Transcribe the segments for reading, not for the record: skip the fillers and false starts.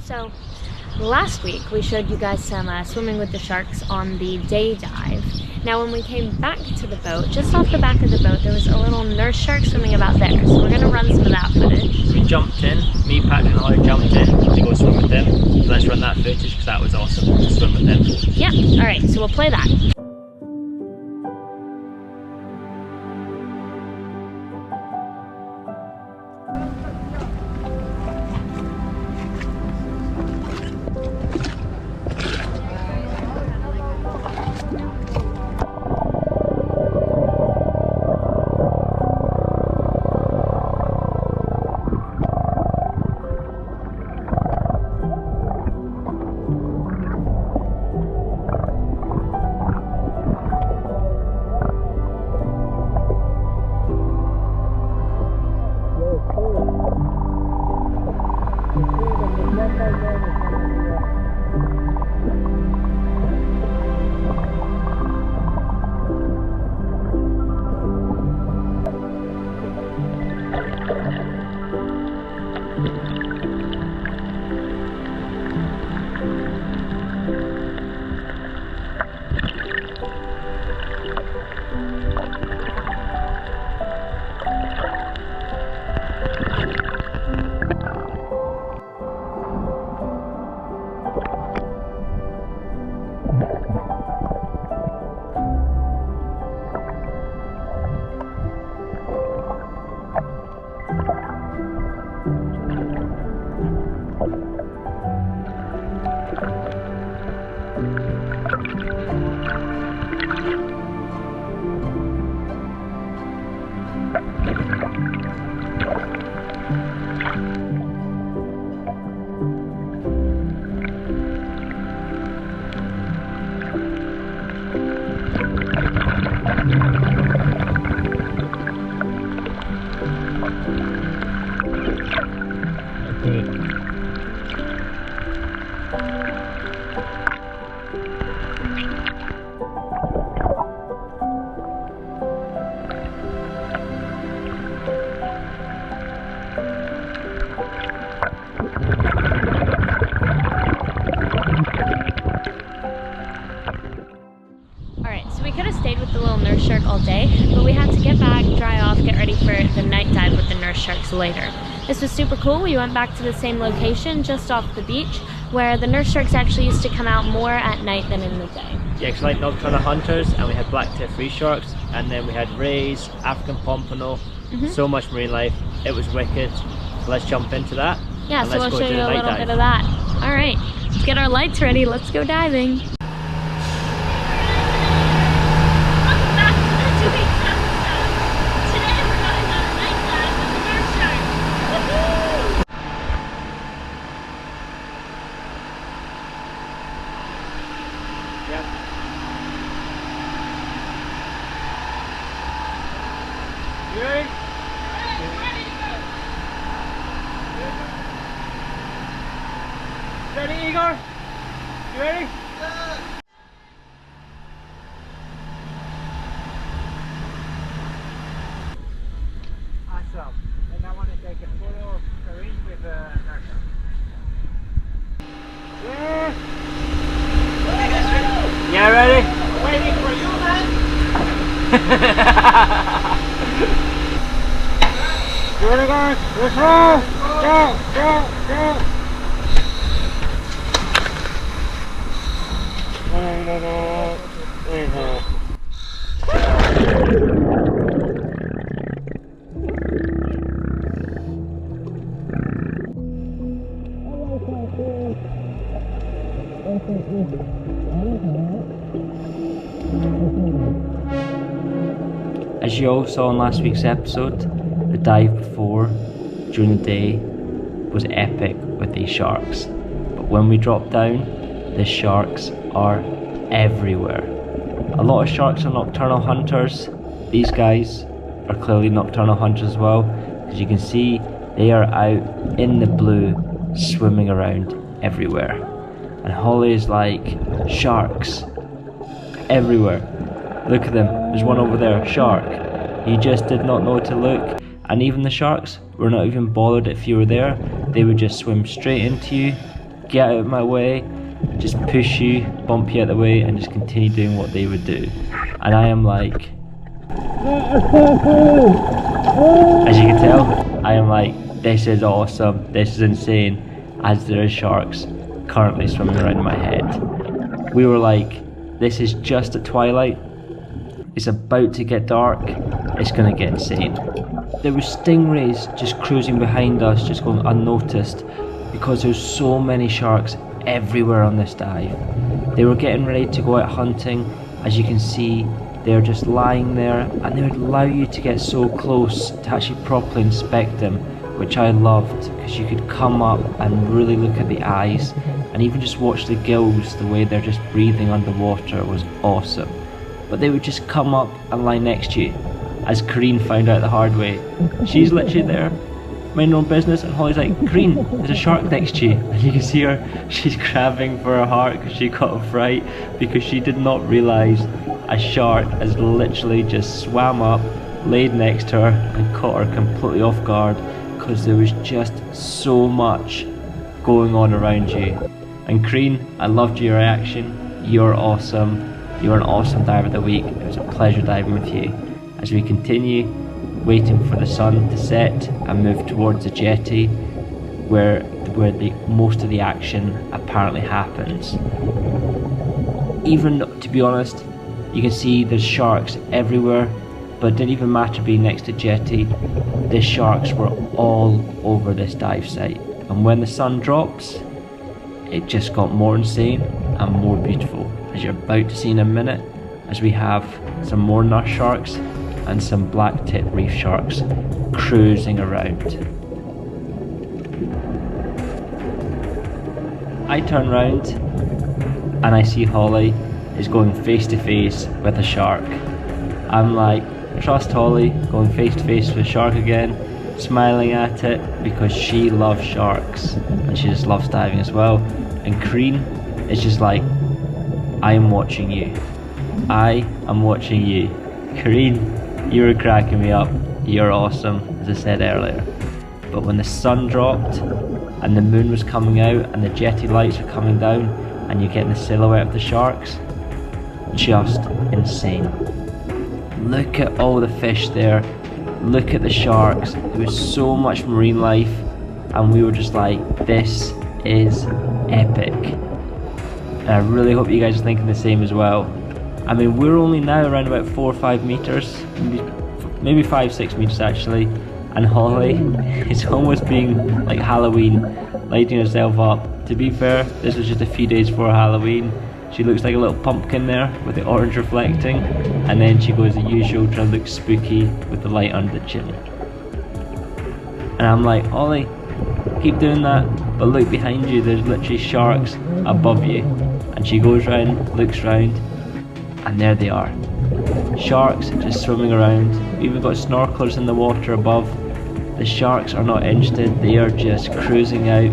So last week we showed you guys some swimming with the sharks on the day dive. Now when we came back to the boat, just off the back of the boat there was a little nurse shark swimming about there. So we're gonna run some of that footage. We jumped in, me, Patrick and Holly jumped in to go swim with them. So let's run that footage because that was awesome to swim with them. Yeah, alright, so we'll play that. All day, but we had to get back, dry off, get ready for the night dive with the nurse sharks later. This was super cool. We went back to the same location just off the beach where the nurse sharks actually used to come out more at night than in the day. Yeah, because like nocturnal hunters, and we had black-tip free sharks, and then we had rays, African pompano, so much marine life. It was wicked. So let's jump into that. Yeah, so we'll show you a little bit of that. All right, let's get our lights ready. Let's go diving. You ready? Ready, Igor? You ready? Yeah. Awesome. And I want to take a photo of Kareem with the nurse. Yeah. Yeah, ready? Waiting for you, man. You ready, guys? Let's roll! Go! Go! Go! As you all saw in last week's episode, the dive before, during the day, was epic with these sharks. But when we dropped down, the sharks are everywhere. A lot of sharks are nocturnal hunters. These guys are clearly nocturnal hunters as well. As you can see, they are out in the blue, swimming around everywhere. And Holly is like, sharks, everywhere. Look at them, there's one over there, shark. You just did not know to look. And even the sharks were not even bothered if you were there. They would just swim straight into you get out of my way, just push you, bump you out of the way, and just continue doing what they would do. And I am like, as you can tell, I am like, this is awesome, this is insane, as there is sharks currently swimming around in my head. We were like, this is just at twilight, it's about to get dark, it's gonna get insane. There were stingrays just cruising behind us, just going unnoticed, because there's so many sharks everywhere on this dive. They were getting ready to go out hunting. As you can see, they're just lying there, and they would allow you to get so close to actually properly inspect them, which I loved, because you could come up and really look at the eyes, and even just watch the gills, the way they're just breathing underwater was awesome. But they would just come up and lie next to you, as Kareen found out the hard way. She's literally there, minding her own business, and Holly's like, Kareen, there's a shark next to you. And you can see her, she's grabbing for her heart because she got a fright, because she did not realise a shark has literally just swam up, laid next to her, and caught her completely off guard, because there was just so much going on around you. And Kareen, I loved your reaction. You're awesome. You're an awesome diver of the week. It was a pleasure diving with you. As we continue, waiting for the sun to set and move towards the jetty, where most of the action apparently happens. Even, to be honest, you can see there's sharks everywhere, but it didn't even matter being next to jetty. The sharks were all over this dive site, and when the sun drops, it just got more insane and more beautiful, as you're about to see in a minute, as we have some more nurse sharks and some black tip reef sharks cruising around. I turn round and I see Holly is going face to face with a shark. I'm like, trust Holly, going face to face with a shark again, smiling at it, because she loves sharks and she just loves diving as well. And Kareen is just like, I am watching you. I am watching you. Kareen, you were cracking me up. You're awesome, as I said earlier. But when the sun dropped and the moon was coming out and the jetty lights were coming down and you're getting the silhouette of the sharks, just insane. Look at all the fish there. Look at the sharks. There was so much marine life, and we were just like, this is epic. And I really hope you guys are thinking the same as well. I mean, we're only now around about 4 or 5 meters, maybe 5-6 meters actually, and Holly is almost being like Halloween, lighting herself up. To be fair, this was just a few days before Halloween. She looks like a little pumpkin there with the orange reflecting, and then she goes the usual, trying to look spooky with the light under the chin. And I'm like, Holly, keep doing that, but look behind you, there's literally sharks above you. And she goes round, looks round, and there they are. Sharks just swimming around. We've even got snorkelers in the water above. The sharks are not interested, they are just cruising out.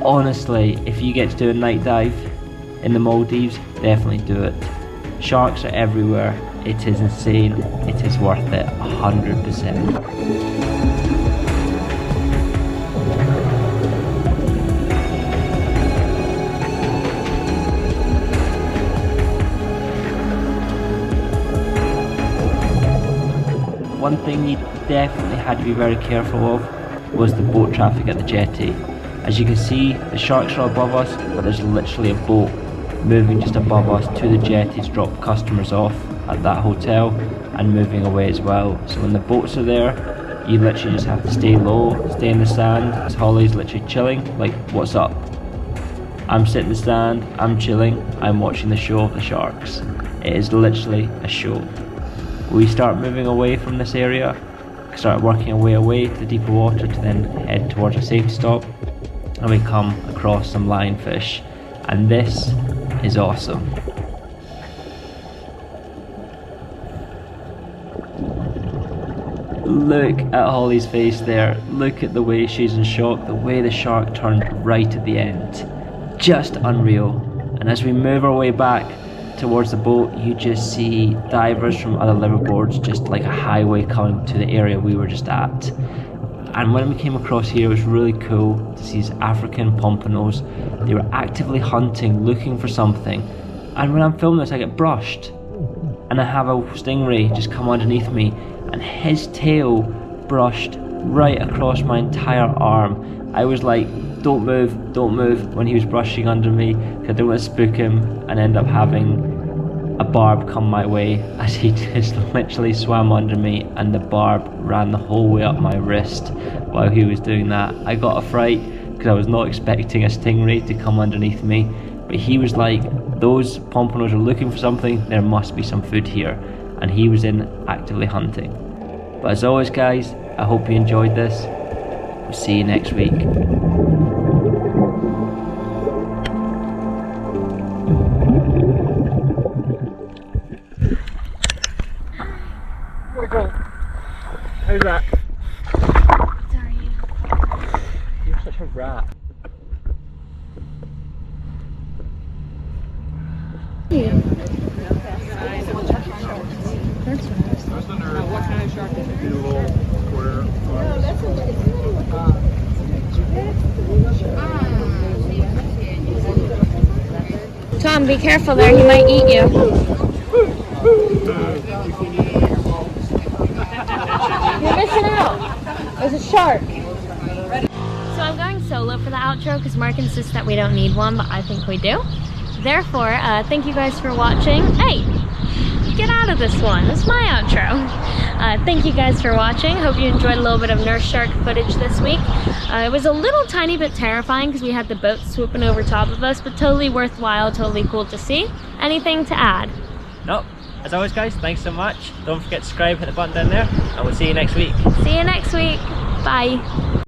Honestly, if you get to do a night dive in the Maldives, definitely do it. Sharks are everywhere. It is insane. It is worth it, 100%. One thing you definitely had to be very careful of was the boat traffic at the jetty. As you can see, the sharks are above us, but there's literally a boat moving just above us to the jetty to drop customers off at that hotel and moving away as well. So when the boats are there, you literally just have to stay low, stay in the sand, as Holly's literally chilling, like, what's up? I'm sitting in the sand, I'm chilling, I'm watching the show of the sharks. It is literally a show. We start moving away from this area, start working our way away to the deeper water to then head towards our safety stop, and we come across some lionfish, and this is awesome. Look at Holly's face there, look at the way she's in shock, the way the shark turned right at the end. Just unreal. And as we move our way back towards the boat, you just see divers from other liveaboards, just like a highway coming to the area we were just at. And when we came across here, it was really cool to see these African pompanos. They were actively hunting, looking for something. And when I'm filming this, I get brushed. And I have a stingray just come underneath me, and his tail brushed right across my entire arm. I was like, don't move when he was brushing under me, because I didn't want to spook him and end up having a barb come my way, as he just literally swam under me and the barb ran the whole way up my wrist while he was doing that. I got a fright because I was not expecting a stingray to come underneath me, but he was like, those pompanos are looking for something, there must be some food here, and he was in actively hunting. But as always guys, I hope you enjoyed this. We'll see you next week. How's that? Sorry. You're such a rat. What kind of shark is it? A little quarter. Tom, be careful there, he might eat you. You're missing out. There's a shark. So I'm going solo for the outro because Mark insists that we don't need one, but I think we do. Therefore, thank you guys for watching. Hey, get out of this one. This is my outro. Thank you guys for watching. Hope you enjoyed a little bit of nurse shark footage this week. It was a little tiny bit terrifying because we had the boat swooping over top of us, but totally worthwhile, totally cool to see. Anything to add? Nope. As always guys, thanks so much. Don't forget to subscribe, hit the button down there, and we'll see you next week. See you next week. Bye.